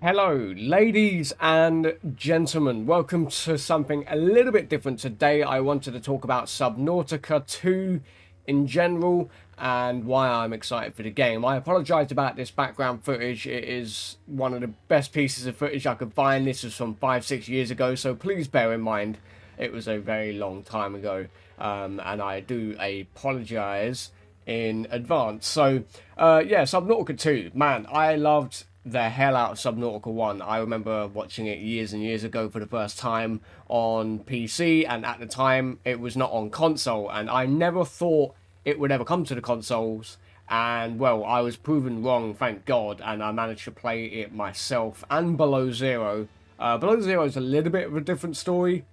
Hello, ladies and gentlemen. Welcome to something a little bit different. Today, I wanted to talk about Subnautica 2 in general and why I'm excited for the game. I apologize about this background footage. It is one of the best pieces of footage I could find. This was from 5-6 years ago, so please bear in mind it was a very long time ago. And I do apologize in advance. Yeah, Subnautica 2. Man, I loved the hell out of Subnautica 1. I remember watching it years and years ago for the first time on PC, and at the time it was not on console, and I never thought it would ever come to the consoles. And well, I was proven wrong, thank God, and I managed to play it myself and Below Zero. Below Zero is a little bit of a different story.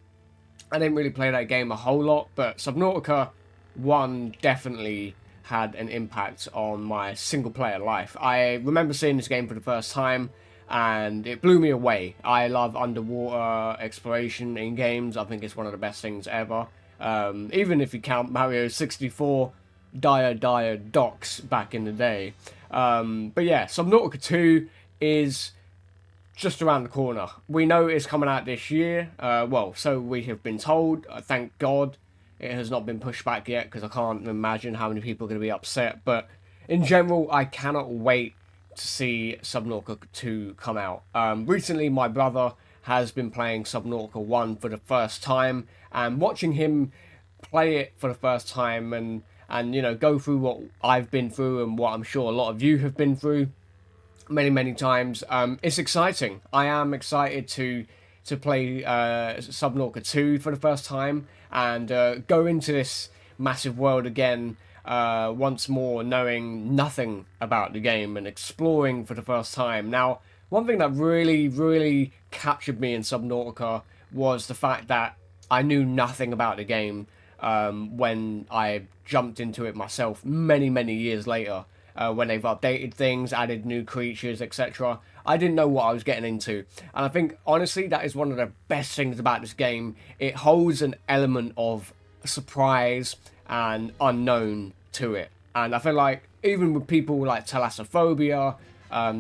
I didn't really play that game a whole lot, but Subnautica 1 definitely had an impact on my single player life. I remember seeing this game for the first time and it blew me away. I love underwater exploration in games. I think it's one of the best things ever. Even if you count Mario 64 Dire Docks back in the day. But yeah, Subnautica 2 is just around the corner. We know it's coming out this year. Well, so we have been told. Thank God it has not been pushed back yet because I can't imagine how many people are going to be upset. But in general, I cannot wait to see Subnautica 2 come out. Recently, my brother has been playing Subnautica 1 for the first time, and watching him play it for the first time and you know go through what I've been through and what I'm sure a lot of you have been through many times. It's exciting. I am excited to play Subnautica 2 for the first time and go into this massive world again once more, knowing nothing about the game and exploring for the first time. Now, one thing that really captured me in Subnautica was the fact that I knew nothing about the game when I jumped into it myself many years later. When they've updated things, added new creatures, etc. I didn't know what I was getting into. And I think, honestly, that is one of the best things about this game. It holds an element of surprise and unknown to it. And I feel like, even with people like thalassophobia,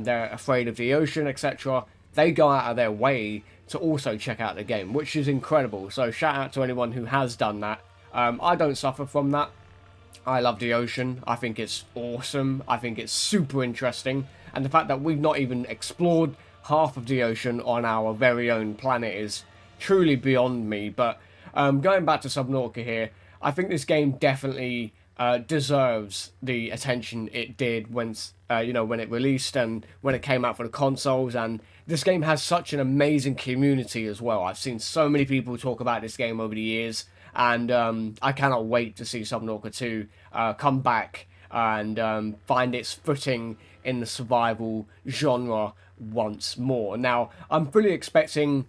they're afraid of the ocean, etc., they go out of their way to also check out the game, which is incredible. So, shout out to anyone who has done that. I don't suffer from that. I love the ocean. I think it's awesome. I think it's super interesting. And the fact that we've not even explored half of the ocean on our very own planet is truly beyond me. But going back to Subnautica here, I think this game definitely deserves the attention it did when when it released and when it came out for the consoles. And this game has such an amazing community as well. I've seen so many people talk about this game over the years, and I cannot wait to see Subnautica 2 come back and find its footing in the survival genre once more. Now, I'm fully expecting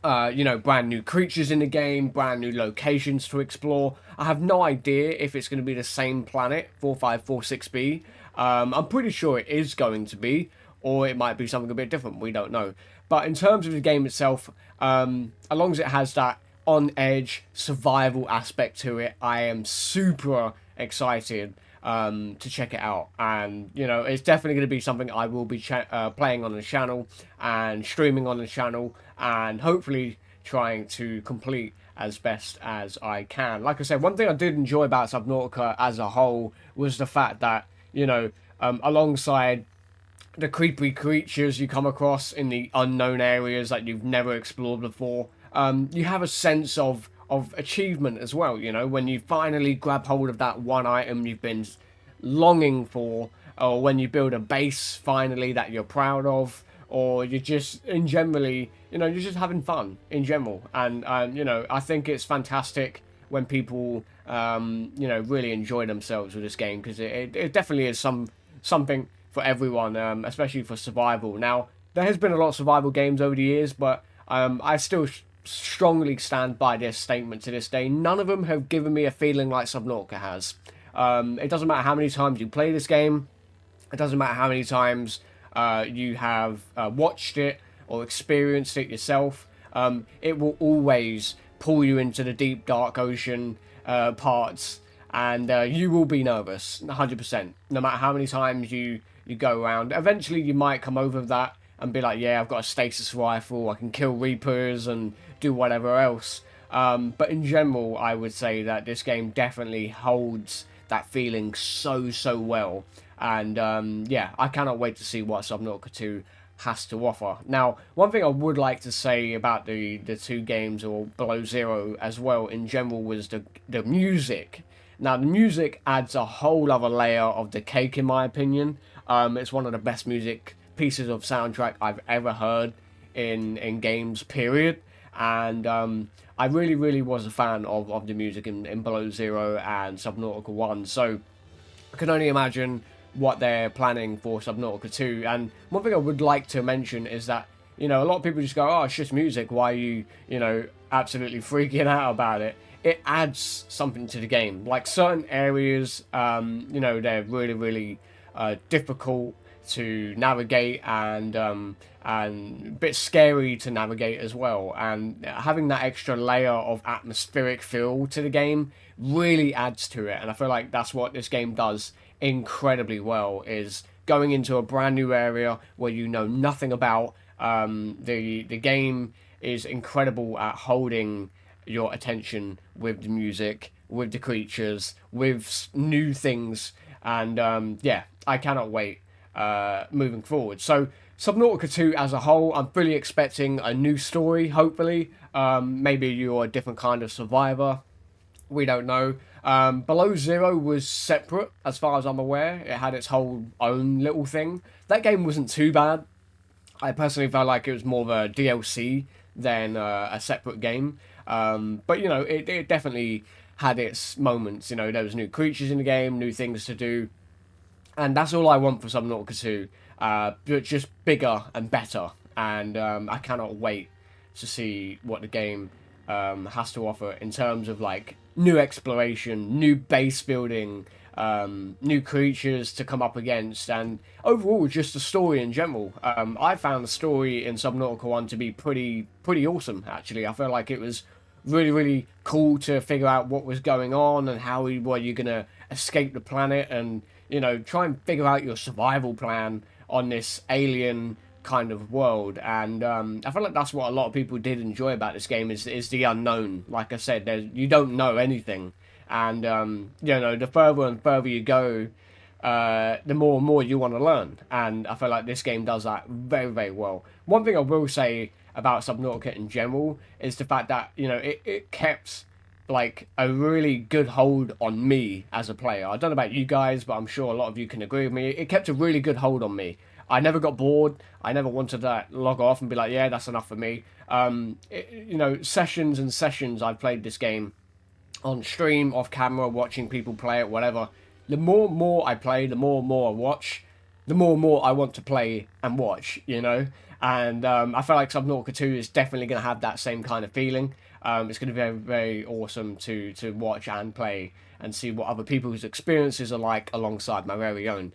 brand new creatures in the game, brand new locations to explore. I have no idea if it's going to be the same planet, 4546b. I'm pretty sure it is going to be, or it might be something a bit different. We don't know. But in terms of the game itself, as long as it has that on edge survival aspect to it, I am super excited to check it out. And it's definitely going to be something I will be playing on the channel and streaming on the channel, and hopefully trying to complete as best as I can. Like I said, one thing I did enjoy about Subnautica as a whole was the fact that alongside the creepy creatures you come across in the unknown areas that you've never explored before, you have a sense of achievement as well. When you finally grab hold of that one item you've been longing for, or when you build a base finally that you're proud of, or you're just in generally, you're just having fun in general. And I think it's fantastic when people really enjoy themselves with this game, because it definitely is something for everyone, especially for survival. Now, there has been a lot of survival games over the years, but I still strongly stand by this statement to this day. None of them have given me a feeling like Subnautica has. It doesn't matter how many times you play this game. It doesn't matter how many times you have watched it or experienced it yourself. It will always pull you into the deep, dark ocean parts, and you will be nervous, 100%. No matter how many times you go around, eventually you might come over that and be like, yeah, I've got a stasis rifle, I can kill Reapers and do whatever else. But in general, I would say that this game definitely holds that feeling so well. And yeah, I cannot wait to see what Subnautica 2 has to offer. Now, one thing I would like to say about the two games, or Below Zero as well in general, was the music. Now, the music adds a whole other layer of the cake, in my opinion. It's one of the best music pieces of soundtrack I've ever heard in games, period. And I really was a fan of the music in Below Zero and Subnautica 1. So I can only imagine what they're planning for Subnautica 2. And one thing I would like to mention is that, you know, a lot of people just go, oh, it's just music. Why are you, you know, absolutely freaking out about it? It adds something to the game. Like certain areas, you know, they're really difficult to navigate and a bit scary to navigate as well. And having that extra layer of atmospheric feel to the game really adds to it. And I feel like that's what this game does incredibly well, is going into a brand new area where you know nothing about. The game is incredible at holding your attention with the music, with the creatures, with new things, and yeah, I cannot wait moving forward. So Subnautica 2 as a whole, I'm fully expecting a new story, hopefully. Maybe you're a different kind of survivor. We don't know. Below Zero was separate, as far as I'm aware. It had its whole own little thing. That game wasn't too bad. I personally felt like it was more of a DLC than a separate game. But, you know, it definitely had its moments. You know, there was new creatures in the game, new things to do. And that's all I want for Subnautica 2. But just bigger and better. And I cannot wait to see what the game has to offer in terms of, like, new exploration, new base building, new creatures to come up against, and overall just the story in general. I found the story in Subnautica 1 to be pretty awesome, actually. I feel like it was really cool to figure out what was going on and how were you gonna escape the planet, and, you know, try and figure out your survival plan on this alien kind of world. And I feel like that's what a lot of people did enjoy about this game, is the unknown. Like I said, you don't know anything, and you know, the further and further you go, the more and more you want to learn. And I feel like this game does that very well. One thing I will say about Subnautica in general is the fact that, you know, it kept like a really good hold on me as a player. I don't know about you guys, but I'm sure a lot of you can agree with me. It kept a really good hold on me. I never got bored. I never wanted to log off and be like, yeah, that's enough for me. You know, sessions and sessions I've played this game on stream, off camera, watching people play it, whatever. The more and more I play, the more and more I watch, the more and more I want to play and watch, you know? And I feel like Subnautica 2 is definitely going to have that same kind of feeling. It's going to be very awesome to watch and play and see what other people's experiences are like alongside my very own.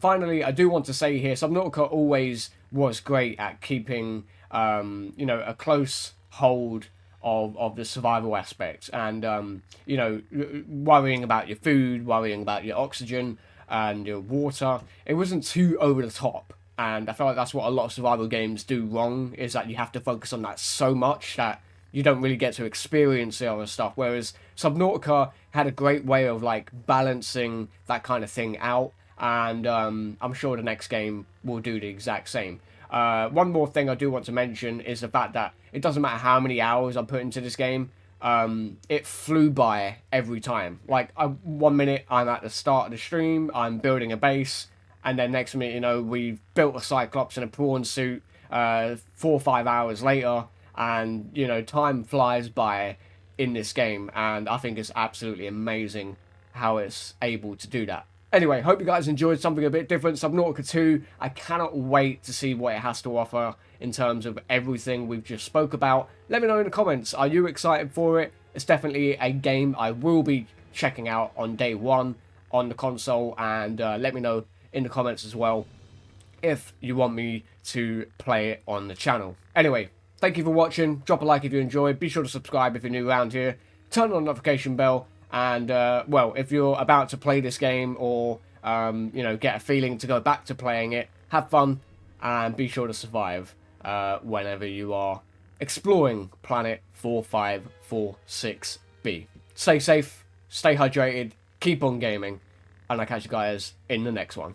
Finally, I do want to say here, Subnautica always was great at keeping, you know, a close hold of the survival aspect, and you know, worrying about your food, worrying about your oxygen and your water. It wasn't too over the top, and I feel like that's what a lot of survival games do wrong, is that you have to focus on that so much that you don't really get to experience the other stuff. Whereas Subnautica had a great way of like balancing that kind of thing out, and I'm sure the next game will do the exact same. One more thing I do want to mention is the fact that it doesn't matter how many hours I put into this game, it flew by every time. Like, 1 minute I'm at the start of the stream, I'm building a base, and then next minute, you know, we've built a Cyclops in a prawn suit 4 or 5 hours later, and, you know, time flies by in this game, and I think it's absolutely amazing how it's able to do that. Anyway, hope you guys enjoyed something a bit different. Subnautica 2, I cannot wait to see what it has to offer in terms of everything we've just spoke about. Let me know in the comments, are you excited for it? It's definitely a game I will be checking out on day one on the console, and let me know in the comments as well if you want me to play it on the channel. Anyway, thank you for watching. Drop a like if you enjoyed. Be sure to subscribe if you're new around here. Turn on the notification bell. And, well, if you're about to play this game or, you know, get a feeling to go back to playing it, have fun. and be sure to survive whenever you are exploring planet 4546b. Stay safe, stay hydrated, keep on gaming, and I'll catch you guys in the next one.